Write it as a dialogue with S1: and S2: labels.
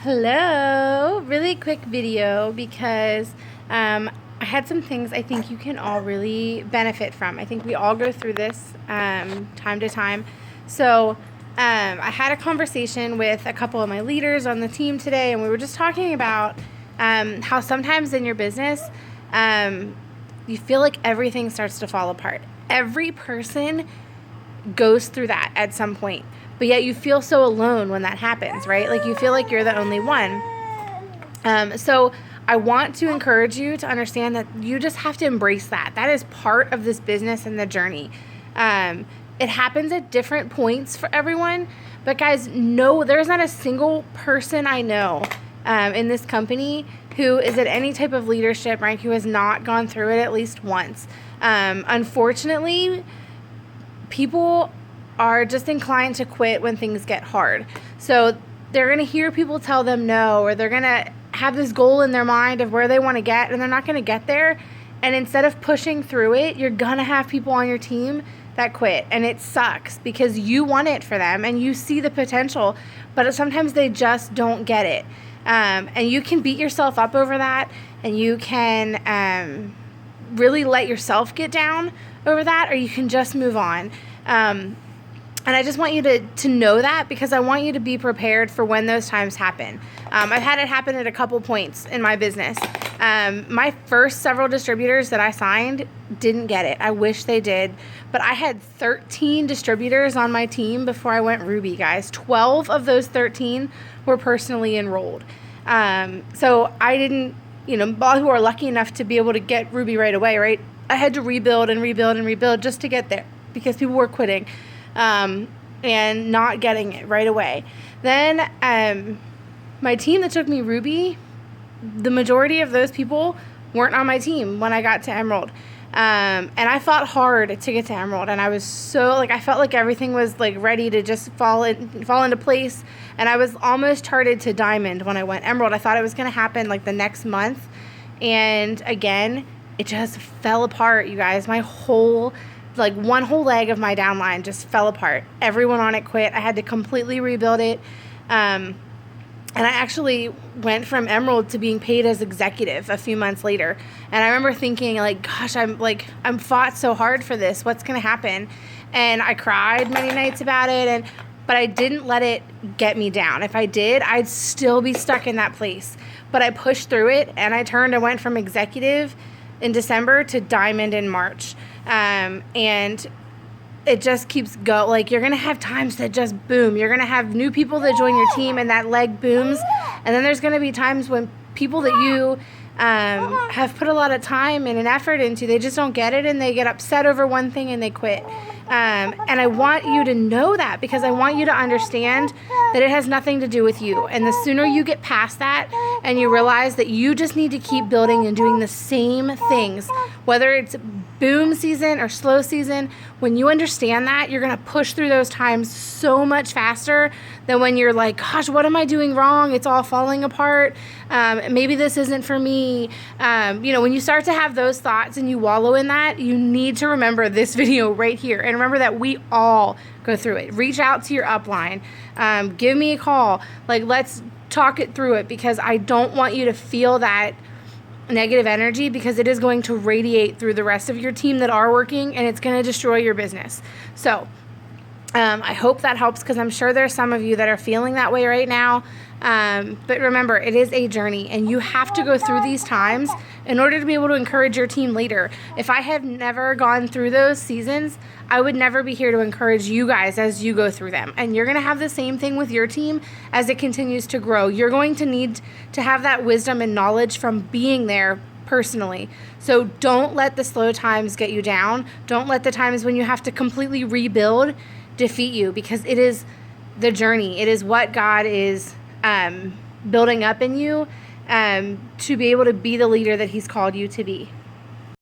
S1: Hello, really quick video because I had some things I think you can all really benefit from. I think we all go through this time to time. So I had a conversation with a couple of my leaders on the team today, and we were just talking about how sometimes in your business you feel like everything starts to fall apart. Every person goes through that at some point, but yet you feel so alone when that happens, right? Like you feel like you're the only one. So I want to encourage you to understand that you just have to embrace that. That is part of this business and the journey. It happens at different points for everyone, but guys, no, there's not a single person I know in this company who is at any type of leadership rank who has not gone through it at least once. Unfortunately, people are just inclined to quit when things get hard. So they're going to hear people tell them no, or they're going to have this goal in their mind of where they want to get, and they're not going to get there. And instead of pushing through it, you're going to have people on your team that quit. And it sucks because you want it for them and you see the potential, but sometimes they just don't get it. And you can beat yourself up over that, and you can really let yourself get down over that, or you can just move on. And I just want you to know that, because I want you to be prepared for when those times happen. I've had it happen at a couple points in my business. My first several distributors that I signed didn't get it. I wish they did. But I had 13 distributors on my team before I went Ruby, guys. 12 of those 13 were personally enrolled. So I didn't, all who are lucky enough to be able to get Ruby right away, right? I had to rebuild and rebuild and rebuild just to get there because people were quitting and not getting it right away. Then my team that took me Ruby, the majority of those people weren't on my team when I got to Emerald. And I fought hard to get to Emerald, and I was so I felt like everything was ready to just fall into place, and I was almost charted to Diamond when I went Emerald. I thought it was going to happen the next month, and again, it just fell apart, you guys. My whole one whole leg of my downline just fell apart. Everyone on it quit. I had to completely rebuild it. And I actually went from Emerald to being paid as executive a few months later. And I remember thinking gosh, I'm fought so hard for this. What's going to happen? And I cried many nights about it. But I didn't let it get me down. If I did, I'd still be stuck in that place. But I pushed through it, and I went from executive in December to Diamond in March. And it just keeps you're going to have times that just boom. You're going to have new people that join your team, and that leg booms. And then there's going to be times when people that you have put a lot of time and an effort into, they just don't get it, and they get upset over one thing and they quit. And I want you to know that, because I want you to understand that it has nothing to do with you. And the sooner you get past that and you realize that you just need to keep building and doing the same things, whether it's boom season or slow season, when you understand that, you're going to push through those times so much faster than when you're gosh, what am I doing wrong? It's all falling apart. Maybe this isn't for me. When you start to have those thoughts and you wallow in that, you need to remember this video right here. And remember that we all go through it. Reach out to your upline. Give me a call. Let's talk it through it, because I don't want you to feel that negative energy, because it is going to radiate through the rest of your team that are working, and it's going to destroy your business. So I hope that helps, because I'm sure there's some of you that are feeling that way right now. But remember, it is a journey, and you have to go through these times in order to be able to encourage your team later. If I have never gone through those seasons, I would never be here to encourage you guys as you go through them. And you're going to have the same thing with your team as it continues to grow. You're going to need to have that wisdom and knowledge from being there personally. So don't let the slow times get you down. Don't let the times when you have to completely rebuild defeat you, because it is the journey. It is what God is building up in you to be able to be the leader that He's called you to be.